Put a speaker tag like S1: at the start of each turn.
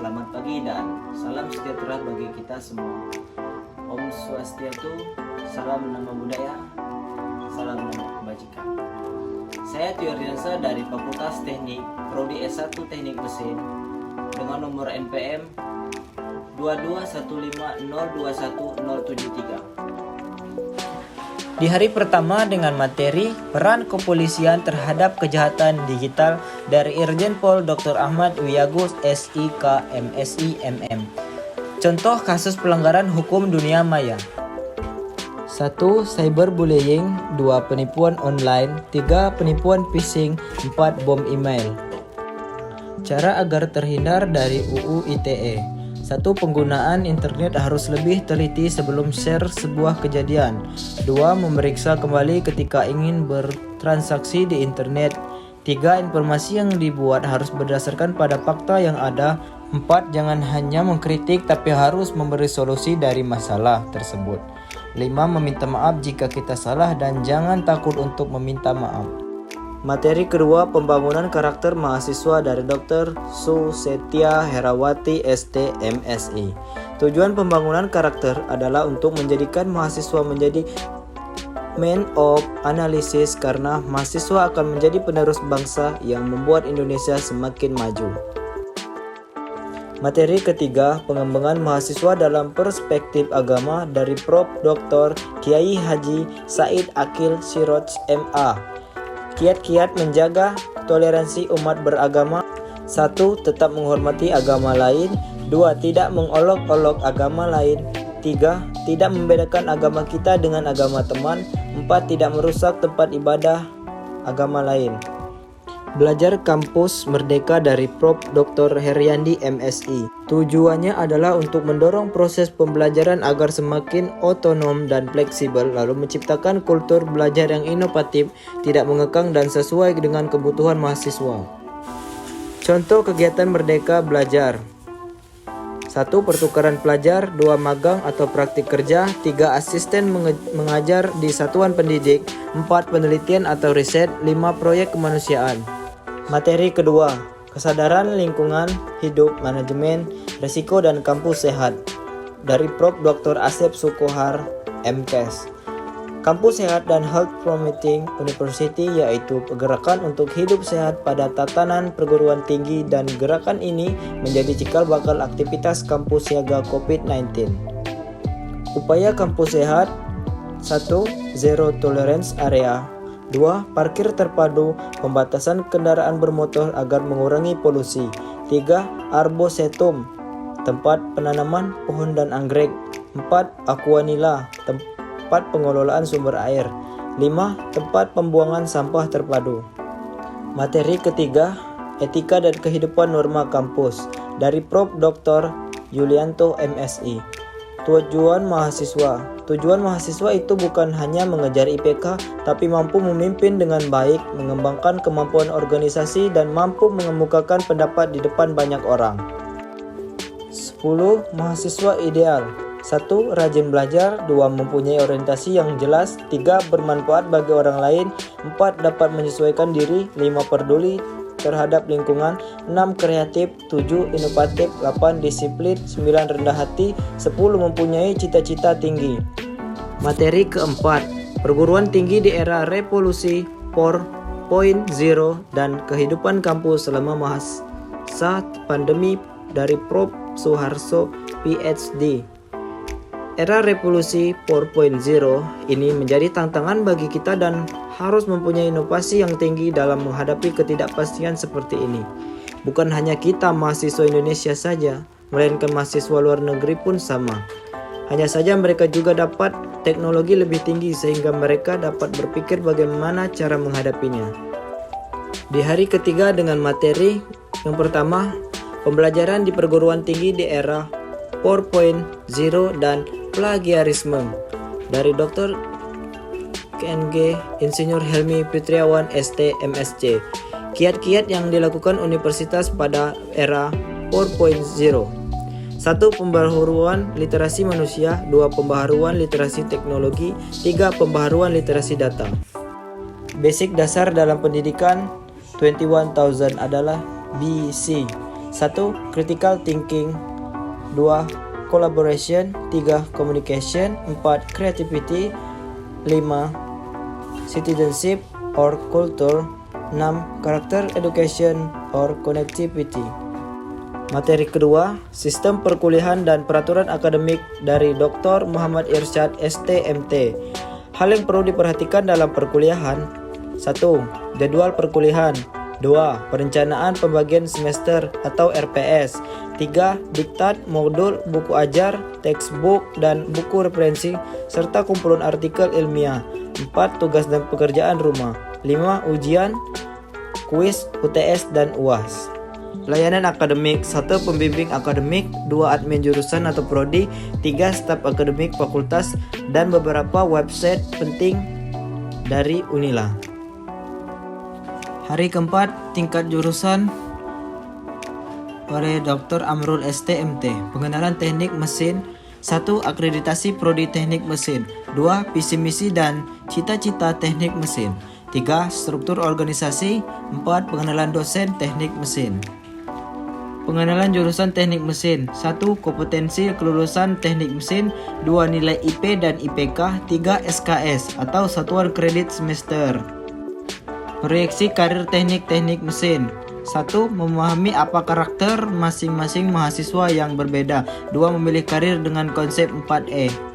S1: Selamat pagi dan salam sejahtera bagi kita semua. Om Swastiastu, salam nama budaya, salam nama kebajikan. Saya Tio Ardiansa dari Fakultas Teknik, Prodi S1 Teknik Mesin dengan nomor NPM 221502173. Di hari pertama dengan materi peran kepolisian terhadap kejahatan digital dari Irjen Pol Dr. Ahmad Wiyagus SIK MSI MM. Contoh kasus pelanggaran hukum dunia maya. 1. Cyberbullying. 2. Penipuan online. 3. Penipuan phishing. 4. Bom email. Cara agar terhindar dari UU ITE. 1. Penggunaan internet harus lebih teliti sebelum share sebuah kejadian. 2. Memeriksa kembali ketika ingin bertransaksi di internet. 3. Informasi yang dibuat harus berdasarkan pada fakta yang ada. 4. Jangan hanya mengkritik tapi harus memberi solusi dari masalah tersebut. 5. Meminta maaf jika kita salah dan jangan takut untuk meminta maaf. Materi kedua, pembangunan karakter mahasiswa dari Dr. Susetia Herawati ST MSI. Tujuan pembangunan karakter adalah untuk menjadikan mahasiswa menjadi man of analysis karena mahasiswa akan menjadi penerus bangsa yang membuat Indonesia semakin maju. Materi ketiga, pengembangan mahasiswa dalam perspektif agama dari Prof. Dr. Kiai Haji Said Akil Siroj MA. Kiat-kiat menjaga toleransi umat beragama. 1. Tetap menghormati agama lain. 2. Tidak mengolok-olok agama lain. 3. Tidak membedakan agama kita dengan agama teman. 4. Tidak merusak tempat ibadah agama lain. Belajar kampus merdeka dari Prof. Dr. Heriandi MSI. Tujuannya adalah untuk mendorong proses pembelajaran agar semakin otonom dan fleksibel, lalu menciptakan kultur belajar yang inovatif, tidak mengekang dan sesuai dengan kebutuhan mahasiswa. Contoh kegiatan merdeka belajar. 1. Pertukaran pelajar. 2. Magang atau praktik kerja. 3. Asisten mengajar di satuan pendidik. 4. Penelitian atau riset. 5. Proyek kemanusiaan. Materi kedua, kesadaran lingkungan hidup, manajemen risiko dan kampus sehat dari Prof. Dr. Asep Sukohar MKes. Kampus sehat dan health promoting university yaitu gerakan untuk hidup sehat pada tatanan perguruan tinggi dan gerakan ini menjadi cikal bakal aktivitas kampus siaga COVID-19. Upaya kampus sehat. 1. Zero tolerance area. 2. Parkir terpadu, pembatasan kendaraan bermotor agar mengurangi polusi. 3. Arboretum, tempat penanaman pohon dan anggrek. 4. Aquanila, tempat pengelolaan sumber air. 5. Tempat pembuangan sampah terpadu. Materi ketiga, etika dan kehidupan norma kampus dari Prof. Dr. Yulianto MSI. Tujuan mahasiswa. Tujuan mahasiswa itu bukan hanya mengejar IPK, tapi mampu memimpin dengan baik, mengembangkan kemampuan organisasi, dan mampu mengemukakan pendapat di depan banyak orang. 10. Mahasiswa ideal. 1. Rajin belajar. 2. Mempunyai orientasi yang jelas. 3. Bermanfaat bagi orang lain. 4. Dapat menyesuaikan diri. 5. Peduli terhadap lingkungan. 6. Kreatif. 7. Inovatif. 8. Disiplin. 9. Rendah hati. 10. Mempunyai cita-cita tinggi. Materi keempat, perguruan tinggi di era revolusi 4.0 dan kehidupan kampus selama masa pandemi dari Prof. Suharso PhD. Era revolusi 4.0 ini menjadi tantangan bagi kita dan harus mempunyai inovasi yang tinggi dalam menghadapi ketidakpastian seperti ini. Bukan hanya kita mahasiswa Indonesia saja, melainkan mahasiswa luar negeri pun sama. Hanya saja mereka juga dapat teknologi lebih tinggi sehingga mereka dapat berpikir bagaimana cara menghadapinya. Di hari ketiga dengan materi yang pertama, pembelajaran di perguruan tinggi di era 4.0 dan plagiarisme dari Dr. KNG Insinyur Helmi Fitriawan ST MSc. Kiat-kiat yang dilakukan universitas pada era 4.0. 1. Pembaharuan literasi manusia. 2. Pembaharuan literasi teknologi. 3. Pembaharuan literasi data. Basic dasar dalam pendidikan 21,000 adalah BC. 1. Critical thinking. 2. Collaboration. 3. Communication. 4. Creativity. 5. Citizenship or culture. 6. Character education or connectivity. Materi kedua, sistem perkuliahan dan peraturan akademik dari Dr. Muhammad Irsyad STMT. Hal yang perlu diperhatikan dalam perkuliahan. 1. Jadwal perkuliahan. 2. Perencanaan pembagian semester atau RPS. 3. Diktat, modul, buku ajar, textbook, dan buku referensi, serta kumpulan artikel ilmiah. 4. Tugas dan pekerjaan rumah. 5. Ujian, kuis, UTS, dan UAS. Layanan akademik. 1. Pembimbing akademik. 2. Admin jurusan atau prodi. 3. Staf akademik fakultas. Dan beberapa website penting dari Unila. Hari keempat, tingkat jurusan oleh Dr. Amrul STMT. Pengenalan teknik mesin. 1. Akreditasi prodi teknik mesin. 2. Visi misi dan cita-cita teknik mesin. 3. Struktur organisasi. 4. Pengenalan dosen teknik mesin. Pengenalan jurusan teknik mesin. 1. Kompetensi kelulusan teknik mesin. 2. Nilai IP dan IPK. 3. SKS atau satuan kredit semester. Proyeksi karir teknik mesin. 1. Memahami apa karakter masing-masing mahasiswa yang berbeda. 2. Memilih karir dengan konsep 4E.